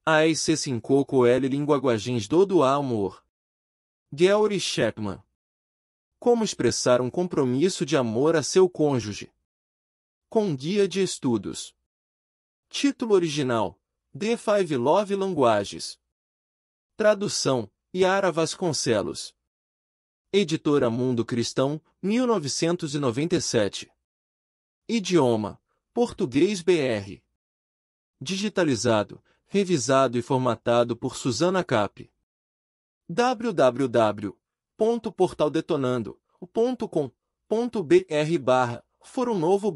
AEC5L Linguagens do amor. Gary Chapman. Como expressar um compromisso de amor a seu cônjuge? Com guia de estudos. Título original: The Five Love Languages. Tradução: Yara Vasconcelos. Editora Mundo Cristão, 1997. Idioma: Português BR. Digitalizado, revisado e formatado por Susana Cap. www.portaldetonando.com.br/Foro Novo/.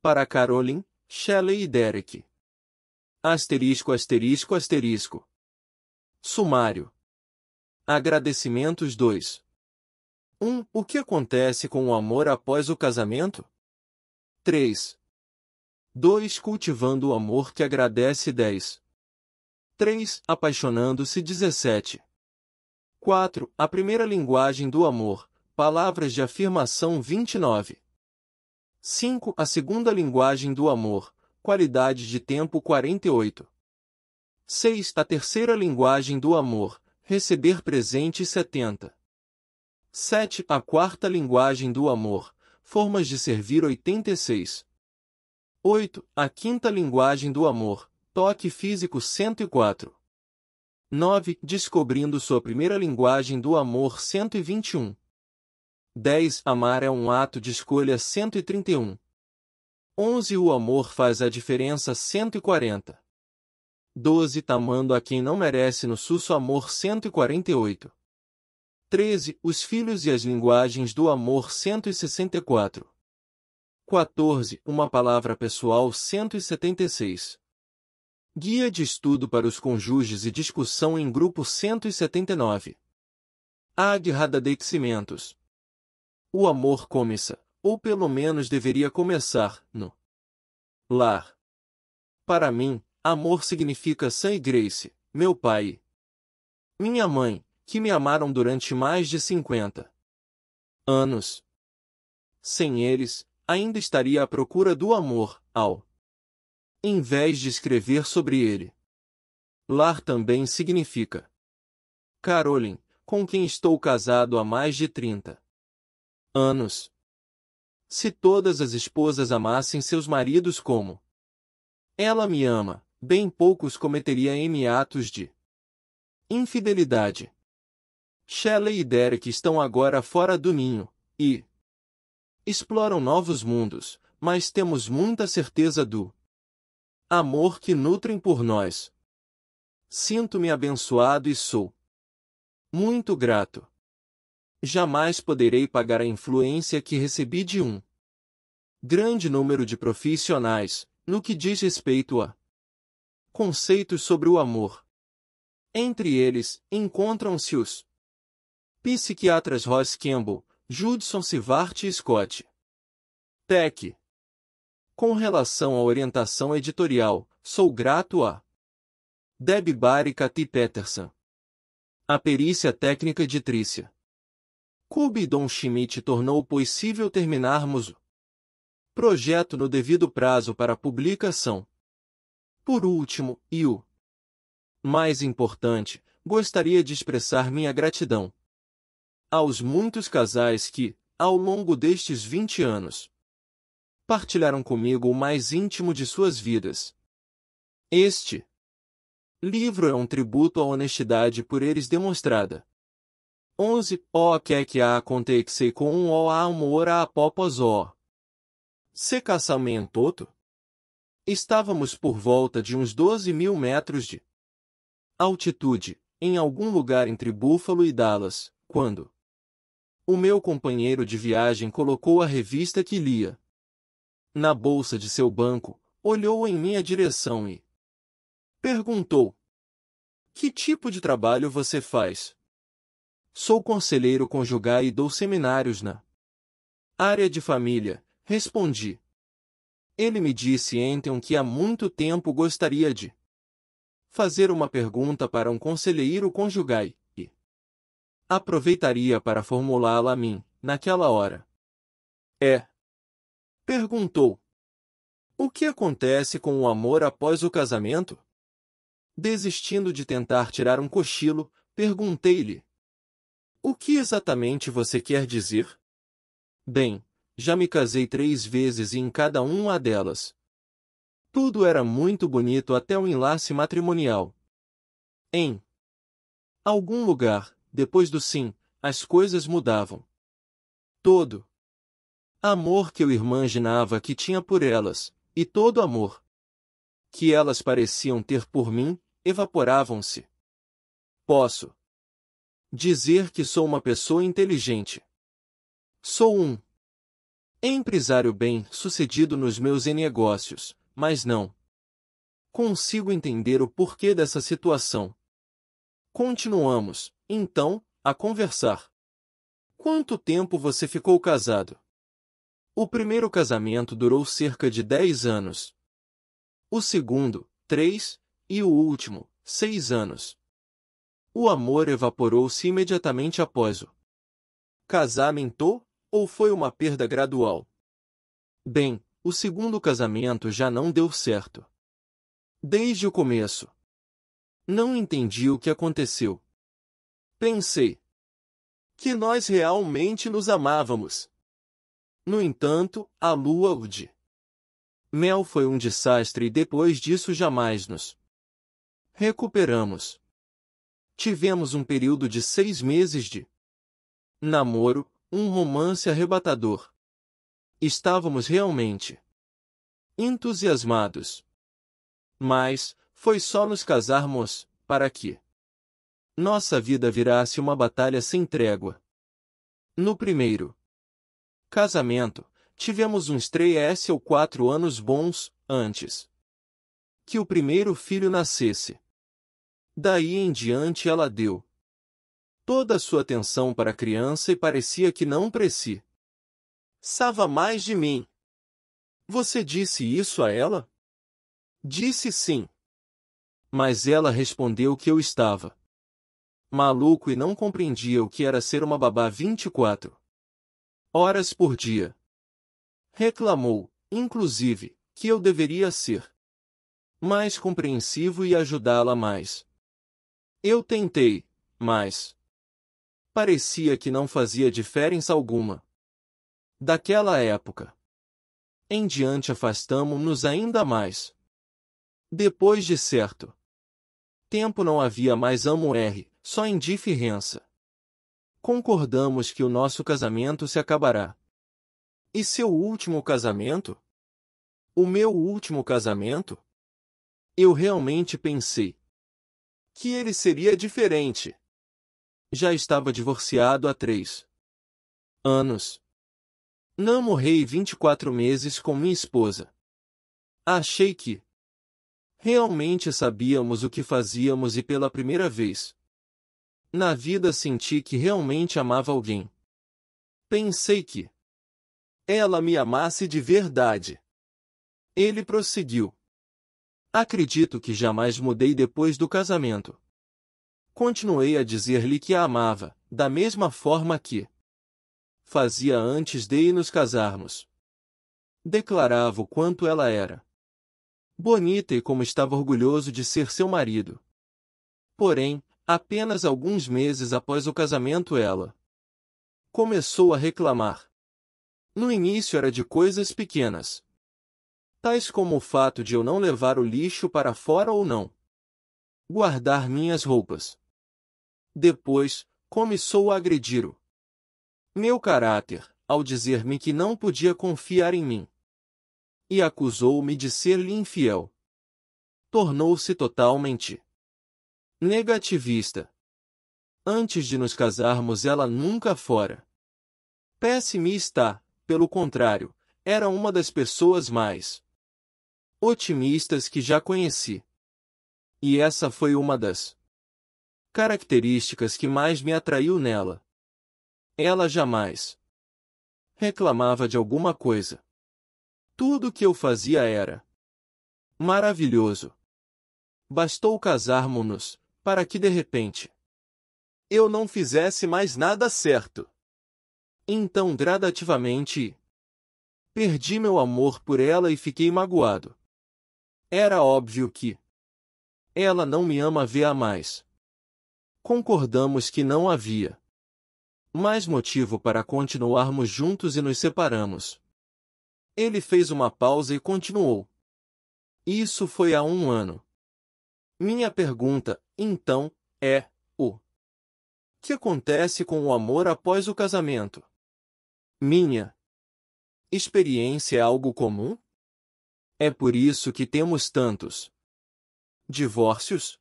Para Caroline, Shelley e Derek. *****. Sumário. Agradecimentos 2. 1. O que acontece com o amor após o casamento? 3. 2. Cultivando o amor que agradece 10. 3. Apaixonando-se 17. 4. A primeira linguagem do amor, palavras de afirmação 29. 5. A segunda linguagem do amor, qualidade de tempo 48. 6. A terceira linguagem do amor, receber presente 70. 7. A quarta linguagem do amor, formas de servir 86. 8. A quinta linguagem do amor, toque físico 104. 9. Descobrindo sua primeira linguagem do amor 121. 10. Amar é um ato de escolha 131. 11. O amor faz a diferença 140. 12. Amando a quem não merece no Susso Amor 148. 13. Os filhos e as linguagens do amor 164. 14. Uma palavra pessoal 176. Guia de estudo para os cônjuges e discussão em grupo 179. Agradecimentos. O amor começa, ou pelo menos deveria começar, no lar. Para mim, amor significa Sam e Grace, meu pai e minha mãe, que me amaram durante mais de 50 anos. Sem eles, ainda estaria à procura do amor, ao invés de escrever sobre ele. Lar também significa Caroline, com quem estou casado há mais de 30 anos. Se todas as esposas amassem seus maridos como ela me ama, bem poucos cometeriam atos de infidelidade. Shelley e Derek estão agora fora do ninho, e exploram novos mundos, mas temos muita certeza do amor que nutrem por nós. Sinto-me abençoado e sou muito grato. Jamais poderei pagar a influência que recebi de um grande número de profissionais, no que diz respeito a conceitos sobre o amor. Entre eles, encontram-se os psiquiatras Ross Campbell, Judson Sivart e Scott Peck. Com relação à orientação editorial, sou grato a Debbie Barr e Cathy Peterson. A perícia técnica de Trícia Kubi Don Schmidt tornou possível terminarmos o projeto no devido prazo para publicação. Por último, e o mais importante, gostaria de expressar minha gratidão aos muitos casais que, ao longo destes 20 anos, partilharam comigo o mais íntimo de suas vidas. Este livro é um tributo à honestidade por eles demonstrada. 11. O que acontece com o amor após o se casamento? Estávamos por volta de uns 12.000 metros de altitude, em algum lugar entre Buffalo e Dallas, quando o meu companheiro de viagem colocou a revista que lia na bolsa de seu banco, olhou em minha direção e perguntou: "Que tipo de trabalho você faz?" "Sou conselheiro conjugal e dou seminários na área de família", respondi. Ele me disse então que há muito tempo gostaria de fazer uma pergunta para um conselheiro conjugal, e aproveitaria para formulá-la a mim, naquela hora. Perguntou: "O que acontece com o amor após o casamento?" Desistindo de tentar tirar um cochilo, perguntei-lhe: "O que exatamente você quer dizer?" "Bem, já me casei 3 vezes e em cada uma delas tudo era muito bonito até o enlace matrimonial. Em algum lugar, depois do sim, as coisas mudavam. Todo amor que eu imaginava que tinha por elas, e todo amor que elas pareciam ter por mim, evaporavam-se. Posso dizer que sou uma pessoa inteligente. Sou um empresário bem-sucedido nos meus negócios, mas não consigo entender o porquê dessa situação." Continuamos, então, a conversar. "Quanto tempo você ficou casado?" "O primeiro casamento durou cerca de 10 anos. O segundo, 3, e o último, 6 anos. O amor evaporou-se imediatamente após o casamento, ou foi uma perda gradual?" "Bem, o segundo casamento já não deu certo. Desde o começo. Não entendi o que aconteceu. Pensei que nós realmente nos amávamos. No entanto, a lua de mel foi um desastre e depois disso jamais nos recuperamos. Tivemos um período de 6 meses de namoro, um romance arrebatador. Estávamos realmente entusiasmados. Mas foi só nos casarmos para que nossa vida virasse uma batalha sem trégua. No primeiro casamento, tivemos uns 3 ou 4 anos bons, antes que o primeiro filho nascesse. Daí em diante ela deu toda a sua atenção para a criança e parecia que não precisava mais de mim." "Você disse isso a ela?" "Disse sim. Mas ela respondeu que eu estava maluco e não compreendia o que era ser uma babá 24 horas por dia. Reclamou, inclusive, que eu deveria ser mais compreensivo e ajudá-la mais. Eu tentei, mas parecia que não fazia diferença alguma. Daquela época em diante afastamo-nos ainda mais. Depois de certo tempo não havia mais amor, só indiferença. Concordamos que o nosso casamento se acabará." "E seu último casamento?" "O meu último casamento?" Eu realmente pensei que ele seria diferente. Já estava divorciado há 3 anos. Namorei 24 meses com minha esposa. Achei que realmente sabíamos o que fazíamos e pela primeira vez na vida senti que realmente amava alguém. Pensei que ela me amasse de verdade. Ele prosseguiu: "Acredito que jamais mudei depois do casamento." Continuei a dizer-lhe que a amava, da mesma forma que fazia antes de nos casarmos. Declarava o quanto ela era bonita e como estava orgulhoso de ser seu marido. Porém, apenas alguns meses após o casamento ela começou a reclamar. No início era de coisas pequenas, tais como o fato de eu não levar o lixo para fora ou não guardar minhas roupas. Depois, começou a agredir o meu caráter, ao dizer-me que não podia confiar em mim. E acusou-me de ser-lhe infiel. Tornou-se totalmente negativista. Antes de nos casarmos ela nunca fora pessimista, pelo contrário, era uma das pessoas mais otimistas que já conheci. E essa foi uma das características que mais me atraiu nela. Ela jamais reclamava de alguma coisa. Tudo o que eu fazia era maravilhoso. Bastou casarmos-nos, para que de repente eu não fizesse mais nada certo. Então gradativamente perdi meu amor por ela e fiquei magoado. Era óbvio que Ela não me ama vê-a mais. Concordamos que não havia mais motivo para continuarmos juntos e nos separamos. Ele fez uma pausa e continuou. Isso foi há 1 ano. Minha pergunta, então, é: o que acontece com o amor após o casamento? Minha experiência é algo comum? É por isso que temos tantos divórcios?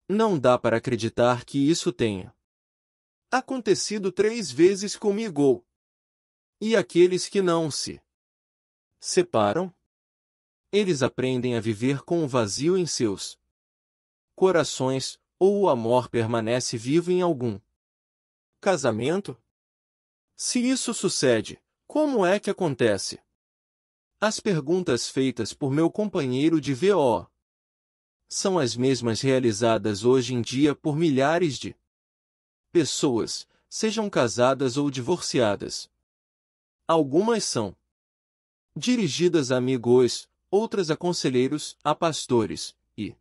Não dá para acreditar que isso tenha acontecido 3 vezes comigo. E aqueles que não se separam? Eles aprendem a viver com o vazio em seus corações, ou o amor permanece vivo em algum casamento? Se isso sucede, como é que acontece? As perguntas feitas por meu companheiro de VO são as mesmas realizadas hoje em dia por milhares de pessoas, sejam casadas ou divorciadas. Algumas são dirigidas a amigos, outras a conselheiros, a pastores, e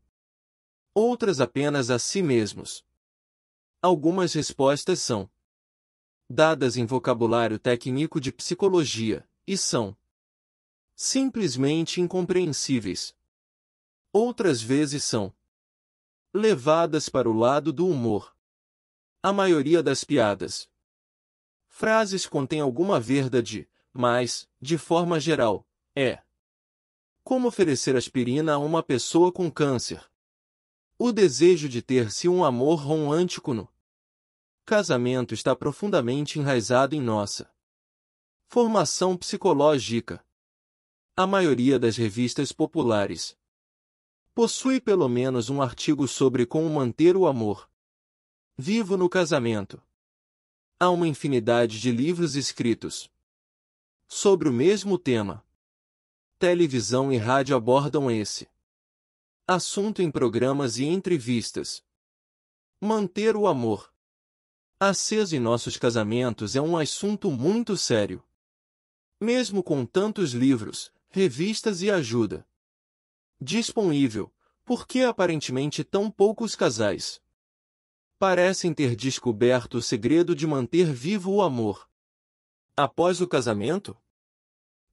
outras apenas a si mesmos. Algumas respostas são dadas em vocabulário técnico de psicologia, e são simplesmente incompreensíveis. Outras vezes são levadas para o lado do humor. A maioria das piadas, frases contém alguma verdade, mas, de forma geral, é como oferecer aspirina a uma pessoa com câncer. O desejo de ter-se um amor romântico no casamento está profundamente enraizado em nossa formação psicológica. A maioria das revistas populares possui pelo menos um artigo sobre como manter o amor vivo no casamento. Há uma infinidade de livros escritos sobre o mesmo tema. Televisão e rádio abordam esse assunto em programas e entrevistas. Manter o amor aceso em nossos casamentos é um assunto muito sério. Mesmo com tantos livros, revistas e ajuda disponível, por que aparentemente tão poucos casais parecem ter descoberto o segredo de manter vivo o amor após o casamento?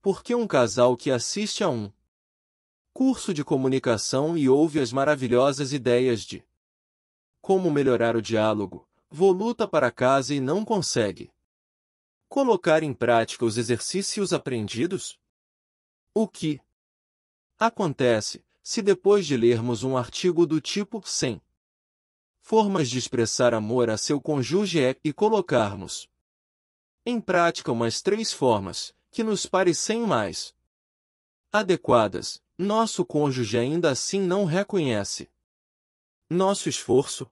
Por que um casal que assiste a um curso de comunicação e ouve as maravilhosas ideias de como melhorar o diálogo, volta para casa e não consegue colocar em prática os exercícios aprendidos? O que acontece se depois de lermos um artigo do tipo 100 formas de expressar amor a seu cônjuge e colocarmos em prática umas 3 formas, que nos parecem mais adequadas, nosso cônjuge ainda assim não reconhece nosso esforço?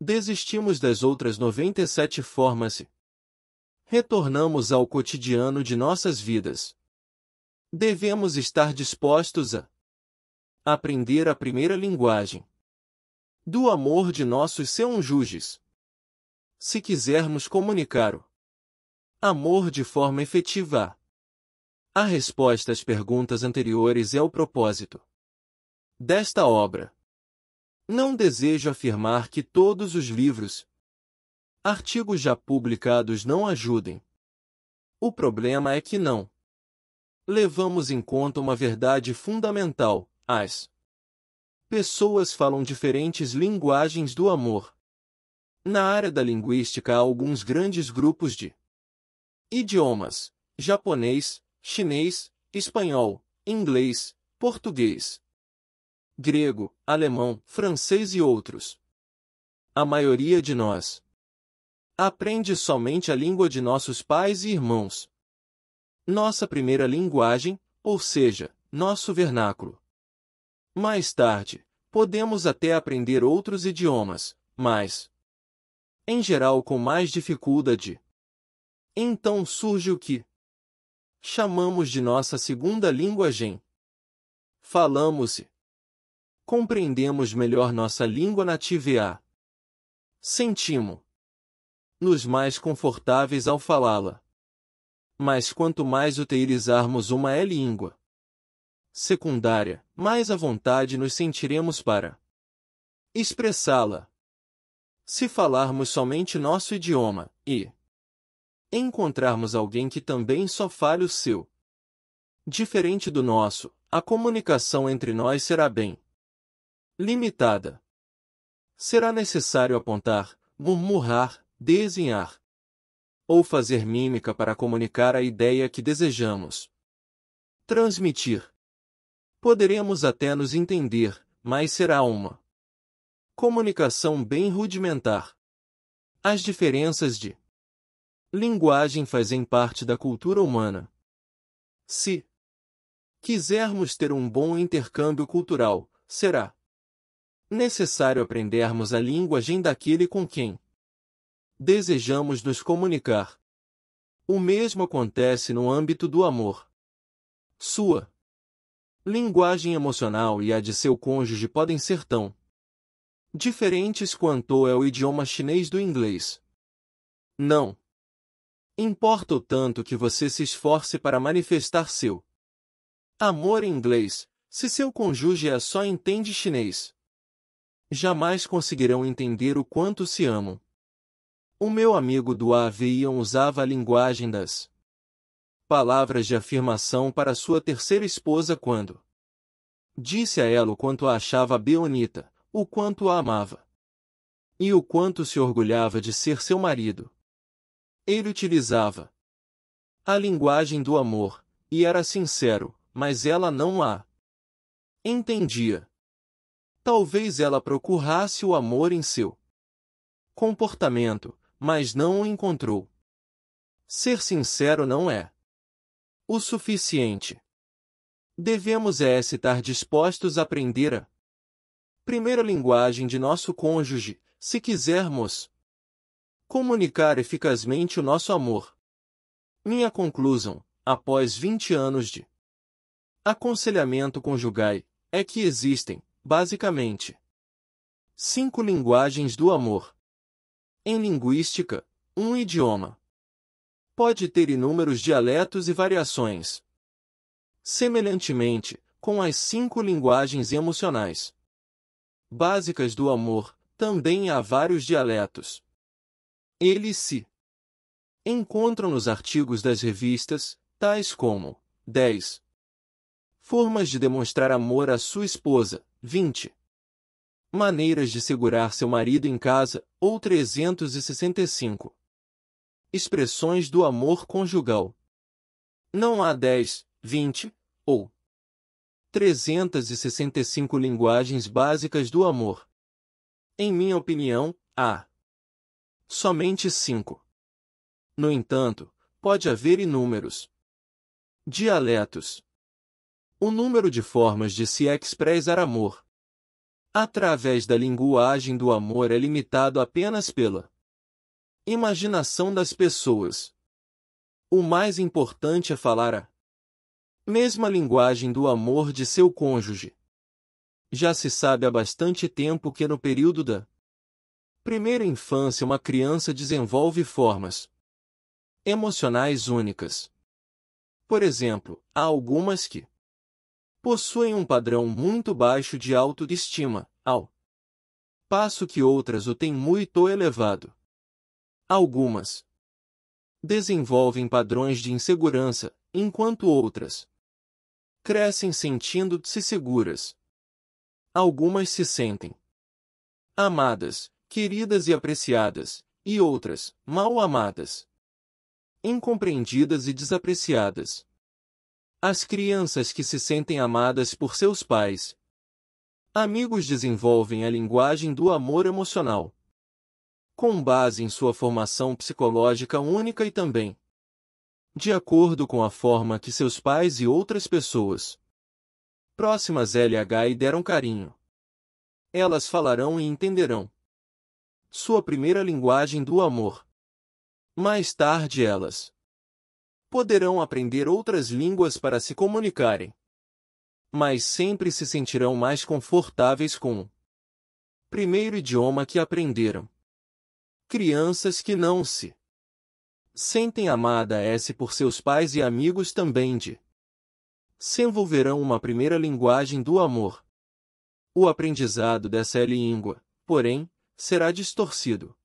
Desistimos das outras 97 formas e retornamos ao cotidiano de nossas vidas. Devemos estar dispostos a aprender a primeira linguagem do amor de nossos cônjuges. Se quisermos comunicar o amor de forma efetiva, a resposta às perguntas anteriores é o propósito desta obra. Não desejo afirmar que todos os livros, artigos já publicados não ajudem. O problema é que não levamos em conta uma verdade fundamental: as pessoas falam diferentes linguagens do amor. Na área da linguística há alguns grandes grupos de idiomas: japonês, chinês, espanhol, inglês, português, grego, alemão, francês e outros. A maioria de nós aprende somente a língua de nossos pais e irmãos. Nossa primeira linguagem, ou seja, nosso vernáculo. Mais tarde, podemos até aprender outros idiomas, mas, em geral, com mais dificuldade. Então surge o que chamamos de nossa segunda linguagem. Falamos e compreendemos melhor nossa língua nativa e a sentimos-nos mais confortáveis ao falá-la. Mas quanto mais utilizarmos uma língua, secundária, mais à vontade nos sentiremos para expressá-la. Se falarmos somente nosso idioma, e encontrarmos alguém que também só fale o seu, diferente do nosso, a comunicação entre nós será bem limitada. Será necessário apontar, murmurar, desenhar ou fazer mímica para comunicar a ideia que desejamos transmitir. Poderemos até nos entender, mas será uma comunicação bem rudimentar. As diferenças de linguagem fazem parte da cultura humana. Se quisermos ter um bom intercâmbio cultural, será necessário aprendermos a linguagem daquele com quem desejamos nos comunicar. O mesmo acontece no âmbito do amor. Sua linguagem emocional e a de seu cônjuge podem ser tão diferentes quanto é o idioma chinês do inglês. Não importa o tanto que você se esforce para manifestar seu amor em inglês, se seu cônjuge só entende chinês. Jamais conseguirão entender o quanto se amam. O meu amigo do avião usava a linguagem das palavras de afirmação para sua terceira esposa quando disse a ela o quanto a achava bonita, o quanto a amava e o quanto se orgulhava de ser seu marido. Ele utilizava a linguagem do amor, e era sincero, mas ela não a entendia. Talvez ela procurasse o amor em seu comportamento, mas não o encontrou. Ser sincero não é o suficiente. Devemos estar dispostos a aprender a primeira linguagem de nosso cônjuge, se quisermos comunicar eficazmente o nosso amor. Minha conclusão, após 20 anos de aconselhamento conjugal, é que existem, basicamente, 5 linguagens do amor. Em linguística, um idioma pode ter inúmeros dialetos e variações. Semelhantemente, com as 5 linguagens emocionais básicas do amor, também há vários dialetos. Eles se encontram nos artigos das revistas, tais como 10 formas de demonstrar amor à sua esposa, 20 maneiras de segurar seu marido em casa, ou 365 expressões do amor conjugal. Não há 10, 20 ou 365 linguagens básicas do amor. Em minha opinião, há somente 5. No entanto, pode haver inúmeros dialetos. O número de formas de se expressar amor através da linguagem do amor é limitado apenas pela imaginação das pessoas. O mais importante é falar a mesma linguagem do amor de seu cônjuge. Já se sabe há bastante tempo que no período da primeira infância uma criança desenvolve formas emocionais únicas. Por exemplo, há algumas que possuem um padrão muito baixo de autoestima, ao passo que outras o têm muito elevado. Algumas desenvolvem padrões de insegurança, enquanto outras crescem sentindo-se seguras. Algumas se sentem amadas, queridas e apreciadas, e outras, mal amadas, incompreendidas e desapreciadas. As crianças que se sentem amadas por seus pais, amigos desenvolvem a linguagem do amor emocional, com base em sua formação psicológica única e também de acordo com a forma que seus pais e outras pessoas próximas lhe deram carinho. Elas falarão e entenderão sua primeira linguagem do amor. Mais tarde elas poderão aprender outras línguas para se comunicarem, mas sempre se sentirão mais confortáveis com o primeiro idioma que aprenderam. Crianças que não se sentem amadas por seus pais e amigos também de desenvolverão uma primeira linguagem do amor. O aprendizado dessa língua, porém, será distorcido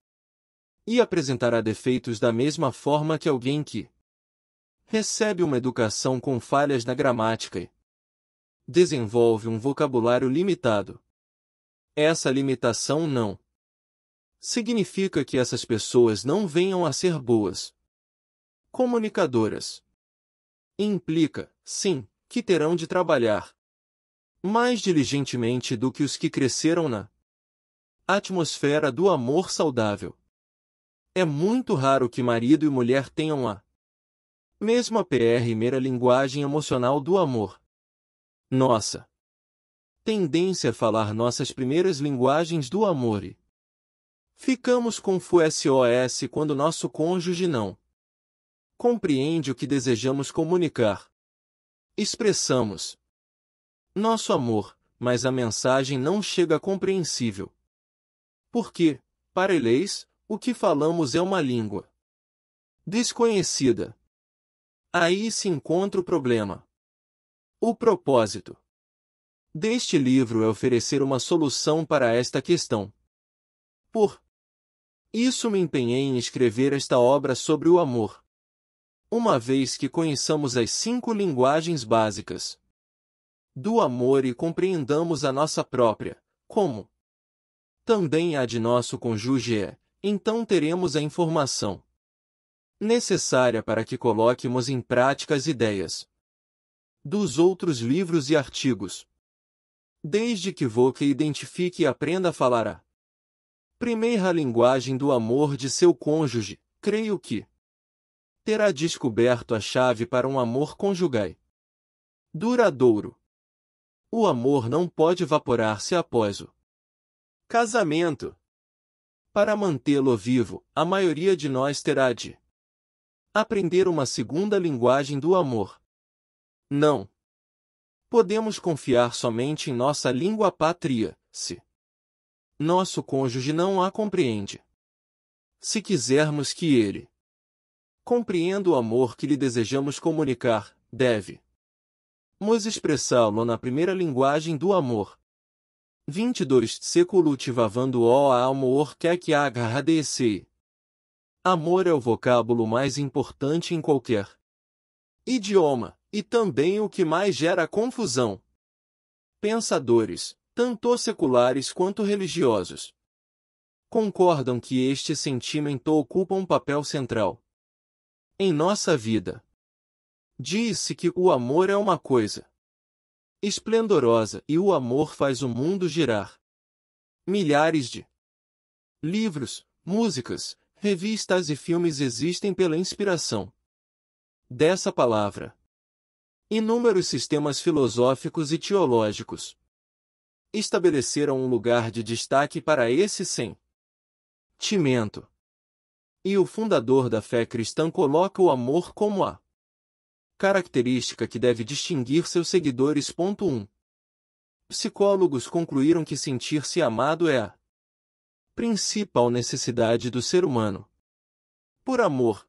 e apresentará defeitos da mesma forma que alguém que recebe uma educação com falhas na gramática e desenvolve um vocabulário limitado. Essa limitação não significa que essas pessoas não venham a ser boas comunicadoras. Implica, sim, que terão de trabalhar mais diligentemente do que os que cresceram na atmosfera do amor saudável. É muito raro que marido e mulher tenham a mesma primeira linguagem emocional do amor. Nossa tendência a falar nossas primeiras linguagens do amor e ficamos confusos quando nosso cônjuge não compreende o que desejamos comunicar. Expressamos nosso amor, mas a mensagem não chega compreensível. Porque, para eles, o que falamos é uma língua desconhecida. Aí se encontra o problema. O propósito deste livro é oferecer uma solução para esta questão. Por isso me empenhei em escrever esta obra sobre o amor. Uma vez que conheçamos as 5 linguagens básicas do amor e compreendamos a nossa própria, como também a de nosso cônjuge, então teremos a informação necessária para que coloquemos em prática as ideias dos outros livros e artigos. Desde que você identifique e aprenda a falar a primeira linguagem do amor de seu cônjuge, creio que terá descoberto a chave para um amor conjugal duradouro. O amor não pode evaporar-se após o casamento. Para mantê-lo vivo, a maioria de nós terá de aprender uma segunda linguagem do amor. Não podemos confiar somente em nossa língua pátria, se nosso cônjuge não a compreende. Se quisermos que ele compreenda o amor que lhe desejamos comunicar, devemos expressá-lo na primeira linguagem do amor. 22 Se cultivando o amor que agradece. Amor é o vocábulo mais importante em qualquer idioma, e também o que mais gera confusão. Pensadores, tanto seculares quanto religiosos, concordam que este sentimento ocupa um papel central em nossa vida. Diz-se que o amor é uma coisa esplendorosa e o amor faz o mundo girar. Milhares de livros, músicas, revistas e filmes existem pela inspiração dessa palavra. Inúmeros sistemas filosóficos e teológicos estabeleceram um lugar de destaque para esse sentimento. E o fundador da fé cristã coloca o amor como a característica que deve distinguir seus seguidores. 1. Psicólogos concluíram que sentir-se amado é a principal necessidade do ser humano. Por amor,